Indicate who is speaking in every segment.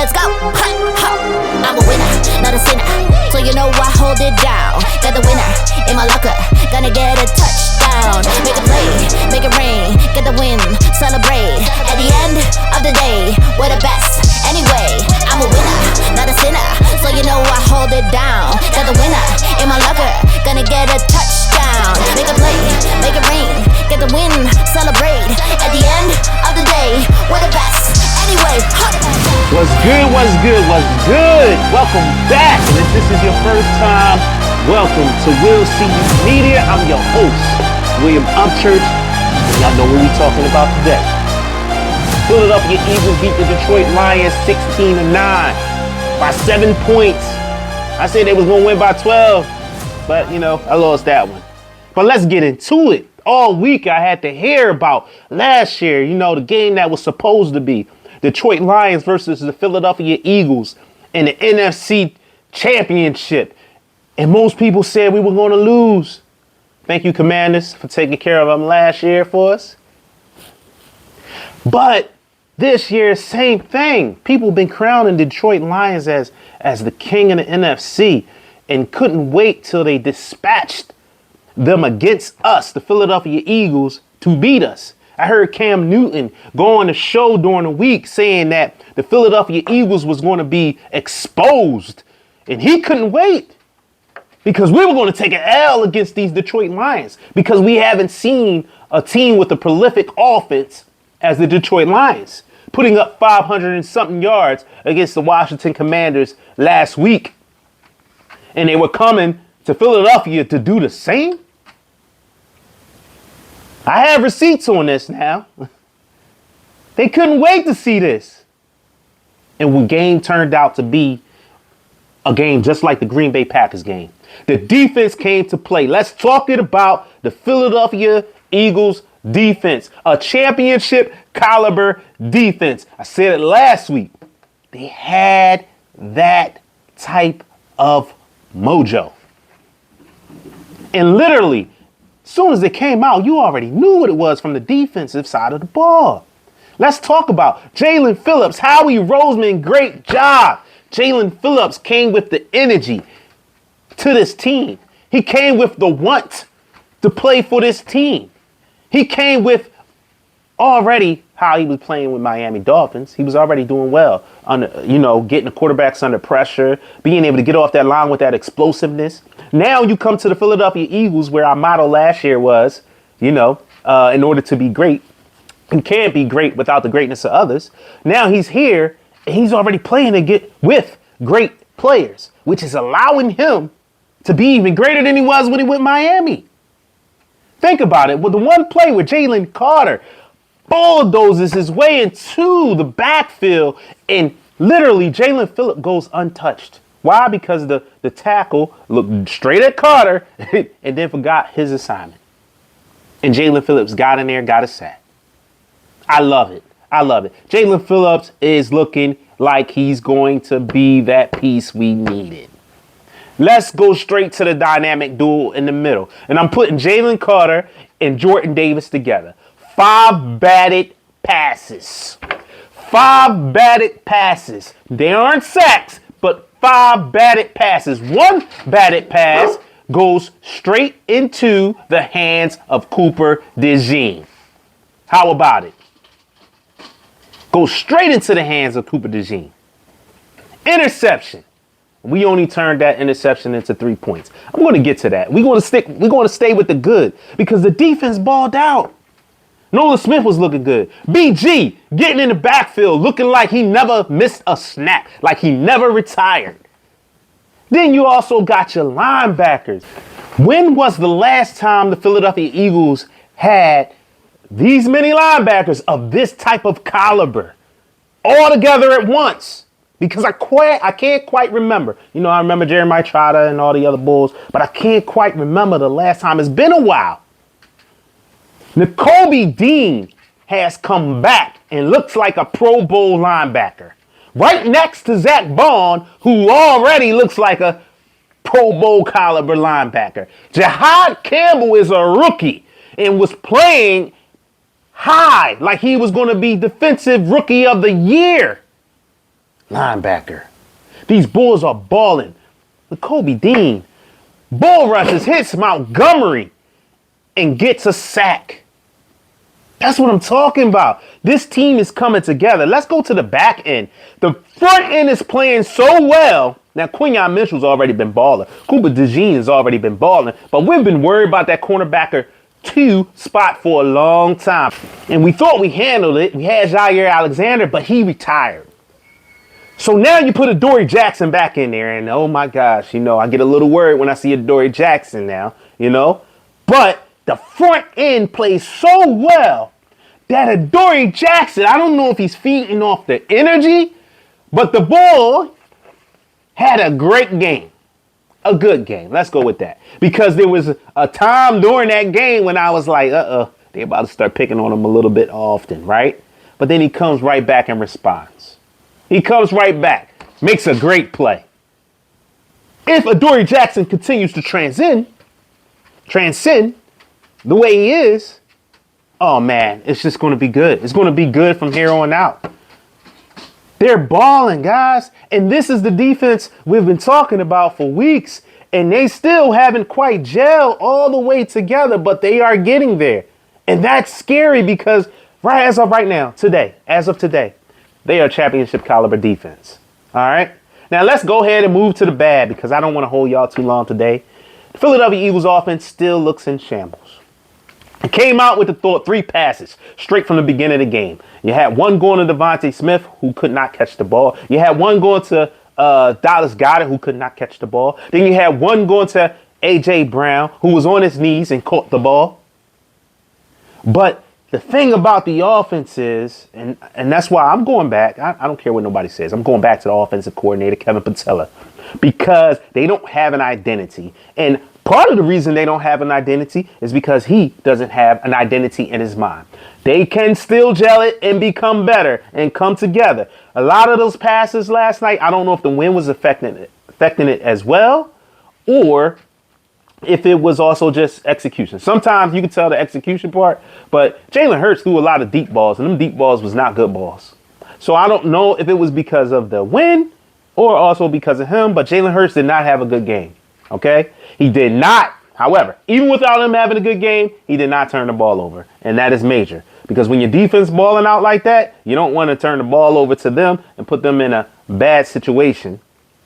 Speaker 1: let's go. Ha, ha. I'm a winner, not a sinner, so you know I hold it down. Got the winner in my locker, gonna get a touchdown. Make a play, make it rain, get the win, celebrate. At the end of the day, we're the best. Anyway, I'm a winner, not a sinner, so you know I hold it down. Got the winner in my locker, gonna get a touchdown. Make a play, make it rain, get the win, celebrate. At the end of the day, we're the best. Anyway,
Speaker 2: what's good, what's good, what's good? Welcome back, and if this is your first time, welcome to Will See You Media. I'm your host, William Upchurch, and y'all know what we're talking about today. Philadelphia Eagles beat the Detroit Lions 16-9 by 7 points. I said they was gonna win by 12, but you know, I lost that one. But let's get into it. All week I had to hear about last year, you know, the game that was supposed to be Detroit Lions versus the Philadelphia Eagles in the NFC Championship. And most people said we were going to lose. Thank you, Commanders, for taking care of them last year for us. But this year, same thing. People have been crowning Detroit Lions as the king of the NFC and couldn't wait till they dispatched them against us, the Philadelphia Eagles, to beat us. I heard Cam Newton go on the show during the week saying that the Philadelphia Eagles was going to be exposed, and he couldn't wait because we were going to take an L against these Detroit Lions because we haven't seen a team with a prolific offense as the Detroit Lions, putting up 500 and something yards against the Washington Commanders last week. And they were coming to Philadelphia to do the same. I have receipts on this now. They couldn't wait to see this. And the game turned out to be a game just like the Green Bay Packers game. The defense came to play. Let's talk about the Philadelphia Eagles defense, a championship caliber defense. I said it last week. They had that type of mojo. And literally, as soon as it came out, you already knew what it was from the defensive side of the ball. Let's talk about Jaelan Phillips, Howie Roseman, great job. Jaelan Phillips came with the energy to this team. He came with the want to play for this team. He came with already how he was playing with Miami Dolphins. He was already doing well, getting the quarterbacks under pressure, being able to get off that line with that explosiveness. Now you come to the Philadelphia Eagles, where our motto last year was, in order to be great, you can't be great without the greatness of others. Now he's here and he's already playing with great players, which is allowing him to be even greater than he was when he went Miami. Think about it. With the one play where Jalen Carter bulldozes his way into the backfield and literally Jaelan Phillips goes untouched. Why? Because the tackle looked straight at Carter and then forgot his assignment. And Jaelan Phillips got in there, got a sack. I love it. I love it. Jaelan Phillips is looking like he's going to be that piece we needed. Let's go straight to the dynamic duel in the middle. And I'm putting Jalen Carter and Jordan Davis together. 5 batted passes. 5 batted passes. They aren't sacks, but 5 batted passes. 1 batted pass goes straight into the hands of Cooper DeJean. How about it? Goes straight into the hands of Cooper DeJean. Interception. We only turned that interception into 3 points. I'm going to get to that. We're going to stay with the good because the defense balled out. Nolan Smith was looking good. BG getting in the backfield looking like he never missed a snap, like he never retired. Then you also got your linebackers. When was the last time the Philadelphia Eagles had these many linebackers of this type of caliber all together at once? Because I can't quite remember. I remember Jeremiah Trotter and all the other Bulls, but I can't quite remember the last time. It's been a while. Nakobe Dean has come back and looks like a Pro Bowl linebacker. Right next to Zach Bond, who already looks like a Pro Bowl caliber linebacker. Jihad Campbell is a rookie and was playing high like he was going to be defensive rookie of the year. linebacker. These Bulls are balling. With Kobe Dean, bull rushes, hits Montgomery, and gets a sack. That's what I'm talking about. This team is coming together. Let's go to the back end. The front end is playing so well. Now, Quinyon Mitchell's already been balling. Cooper DeJean has already been balling. But we've been worried about that cornerbacker 2 spot for a long time. And we thought we handled it. We had Jair Alexander, but he retired. So now you put Adoree Jackson back in there. And oh my gosh, I get a little worried when I see Adoree Jackson now, But the front end plays so well that Adoree Jackson, I don't know if he's feeding off the energy, but the Bull had a great game. A good game. Let's go with that. Because there was a time during that game when I was like, they about to start picking on him a little bit often, right? But then he comes right back and responds. He comes right back. Makes a great play. If Adoree Jackson continues to transcend the way he is, oh man, it's just going to be good. It's going to be good from here on out. They're balling, guys. And this is the defense we've been talking about for weeks. And they still haven't quite gelled all the way together, but they are getting there. And that's scary because as of today, they are championship caliber defense. All right. Now let's go ahead and move to the bad because I don't want to hold y'all too long today. The Philadelphia Eagles offense still looks in shambles. It came out with the 3 passes straight from the beginning of the game. You had one going to Devontae Smith, who could not catch the ball. You had one going to Dallas Goedert, who could not catch the ball. Then you had one going to A.J. Brown, who was on his knees and caught the ball. But the thing about the offense is, and that's why I'm going back. I don't care what nobody says. I'm going back to the offensive coordinator, Kevin Patella, because they don't have an identity. And part of the reason they don't have an identity is because he doesn't have an identity in his mind. They can still gel it and become better and come together. A lot of those passes last night, I don't know if the wind was affecting it as well, or if it was also just execution. Sometimes you can tell the execution part, but Jalen Hurts threw a lot of deep balls, and them deep balls was not good balls. So I don't know if it was because of the wind or also because of him, but Jalen Hurts did not have a good game. Okay? He did not. However, even without him having a good game, he did not turn the ball over. And that is major. Because when your defense balling out like that, you don't want to turn the ball over to them and put them in a bad situation.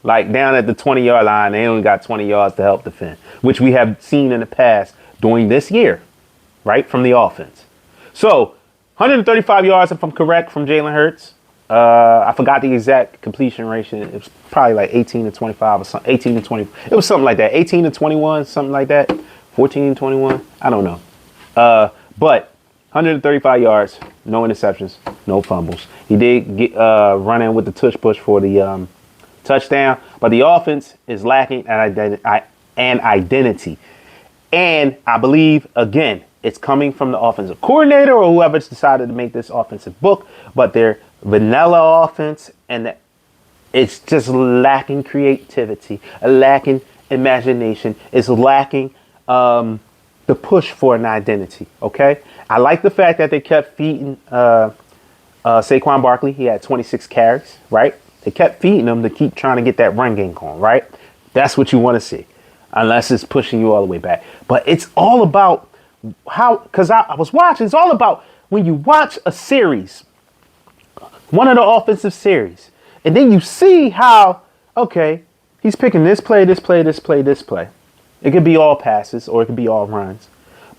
Speaker 2: Like down at the 20-yard line, they only got 20 yards to help defend, which we have seen in the past during this year, right, from the offense. So 135 yards, if I'm correct, from Jalen Hurts. I forgot the exact completion ratio. It was probably like 18 to 25 or something. 18 to 20. It was something like that. 18 to 21, something like that. 14 to 21. I don't know. But 135 yards, no interceptions, no fumbles. He did get run in with the tush push for the touchdown, but the offense is lacking an identity. And I believe, again, it's coming from the offensive coordinator or whoever's decided to make this offensive book, but their vanilla offense, and it's just lacking creativity, lacking imagination. It's lacking the push for an identity. Okay, I like the fact that they kept feeding Saquon Barkley. He had 26 carries, right? They kept feeding him to keep trying to get that run game going, right? That's what you want to see, unless it's pushing you all the way back. But it's all about how, because I was watching, it's all about when you watch a series, one of the offensive series, and then you see how, okay, he's picking this play, this play, this play, this play. It could be all passes or it could be all runs,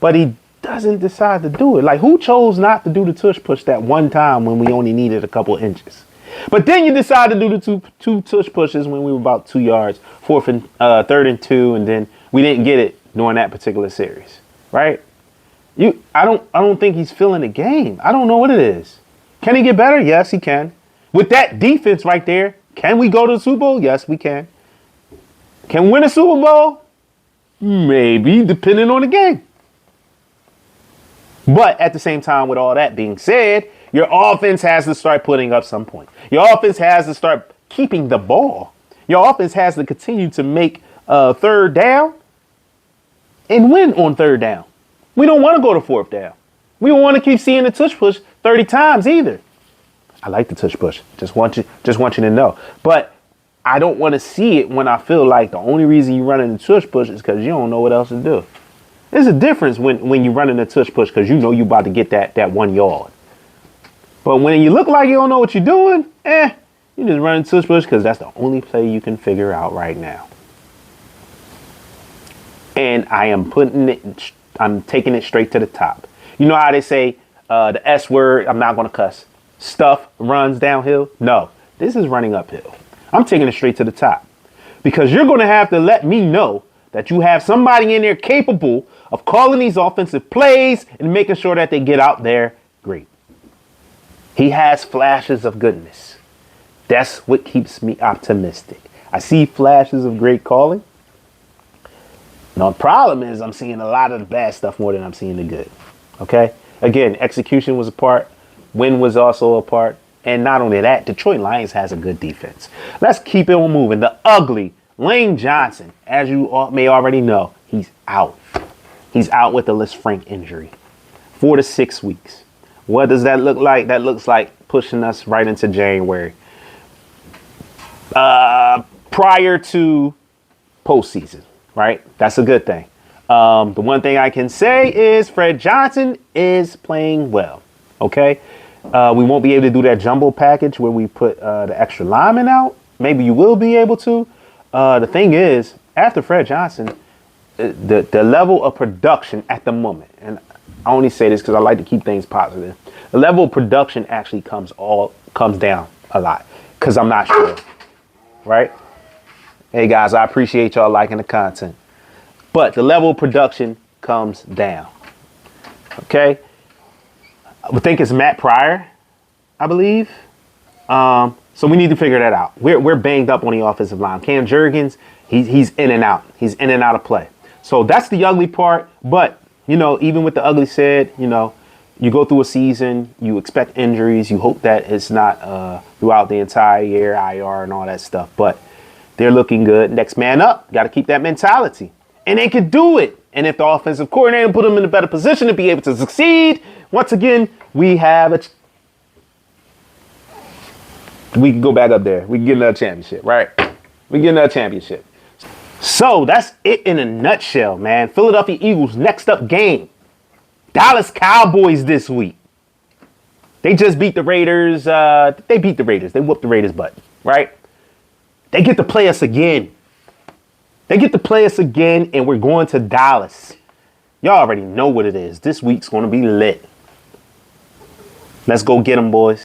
Speaker 2: but he doesn't decide to do it. Like, who chose not to do the tush push that one time when we only needed a couple inches? But then you decide to do the two tush pushes when we were about 2 yards, third and 2, and then we didn't get it during that particular series, right? I don't think he's feeling the game. I don't know what it is. Can he get better? Yes, he can. With that defense right there, can we go to the Super Bowl? Yes, we can. Can we win a Super Bowl? Maybe, depending on the game. But at the same time, with all that being said, your offense has to start putting up some points. Your offense has to start keeping the ball. Your offense has to continue to make third down and win on third down. We don't want to go to fourth down. We don't want to keep seeing the tush push 30 times either. I like the tush push. Just want you to know. But I don't want to see it when I feel like the only reason you running the tush push is because you don't know what else to do. There's a difference when you running the tush push because you know you about to get that 1 yard. But when you look like you don't know what you're doing, you just running tush push because that's the only play you can figure out right now. And I'm taking it straight to the top. You know how they say the S word, I'm not going to cuss. Stuff runs downhill. No, this is running uphill. I'm taking it straight to the top because you're going to have to let me know that you have somebody in there capable of calling these offensive plays and making sure that they get out there great. He has flashes of goodness. That's what keeps me optimistic. I see flashes of great calling. Now, the problem is I'm seeing a lot of the bad stuff more than I'm seeing the good. Okay? Again, execution was a part. Win was also a part. And not only that, Detroit Lions has a good defense. Let's keep it moving. The ugly Lane Johnson, as you may already know, he's out. He's out with a Lisfranc injury. 4 to 6 weeks. What does that look like? That looks like pushing us right into January. Prior to postseason, right? That's a good thing. The one thing I can say is Fred Johnson is playing well. Okay. We won't be able to do that jumbo package where we put the extra lineman out. Maybe you will be able to. The thing is, after Fred Johnson, the level of production at the moment, and I only say this because I like to keep things positive. The level of production actually comes down a lot because I'm not sure. Right? Hey guys, I appreciate y'all liking the content, but the level of production comes down. Okay. I would think it's Matt Pryor, I believe. So we need to figure that out. We're banged up on the offensive line. Cam Jurgens, he's in and out. He's in and out of play. So that's the ugly part. But, even with the ugly said, you go through a season, you expect injuries. You hope that it's not throughout the entire year, IR and all that stuff. But they're looking good. Next man up. Got to keep that mentality. And they can do it. And if the offensive coordinator put them in a better position to be able to succeed, once again, we can go back up there. We can get another championship, right? We get another championship. So that's it in a nutshell, man. Philadelphia Eagles next up game. Dallas Cowboys this week. They just beat the Raiders. They beat the Raiders. They whooped the Raiders' butt, right? They get to play us again. And we're going to Dallas. Y'all already know what it is. This week's going to be lit. Let's go get them, boys.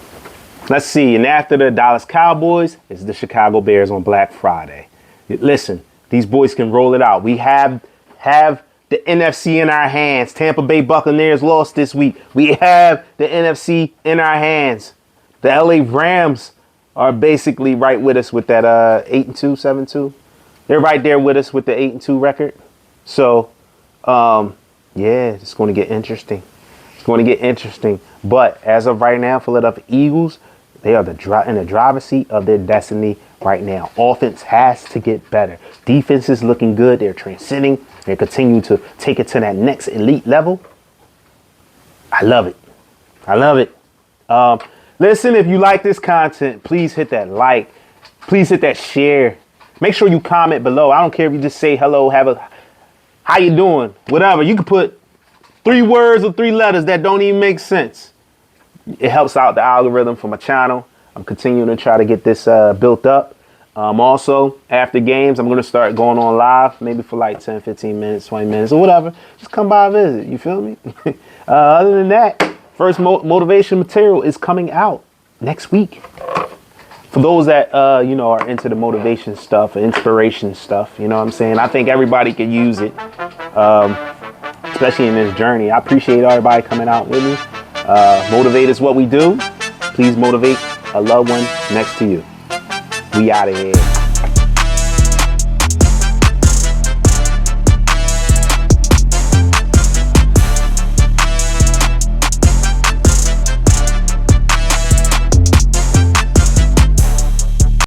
Speaker 2: Let's see. And after the Dallas Cowboys, it's the Chicago Bears on Black Friday. Listen, these boys can roll it out. We have the NFC in our hands. Tampa Bay Buccaneers lost this week. We have the NFC in our hands. The LA Rams are basically right with us with that 8-2, 7-2. They're right there with us with the 8-2 record. So, it's going to get interesting. But as of right now, Philadelphia Eagles, they are in the driver's seat of their destiny right now. Offense has to get better. Defense is looking good. They're transcending. They're continuing to take it to that next elite level. I love it. Listen, if you like this content, please hit that like. Please hit that share. Make sure you comment below. I don't care if you just say hello, how you doing, whatever. You can put 3 words or 3 letters that don't even make sense. It helps out the algorithm for my channel. I'm continuing to try to get this built up. Also, after games, I'm going to start going on live, maybe for like 10, 15 minutes, 20 minutes or whatever. Just come by and visit. You feel me? Other than that, first motivation material is coming out next week. For those that, are into the motivation stuff, inspiration stuff, you know what I'm saying? I think everybody could use it, especially in this journey. I appreciate everybody coming out with me. Motivate is what we do. Please motivate a loved one next to you. We out of here.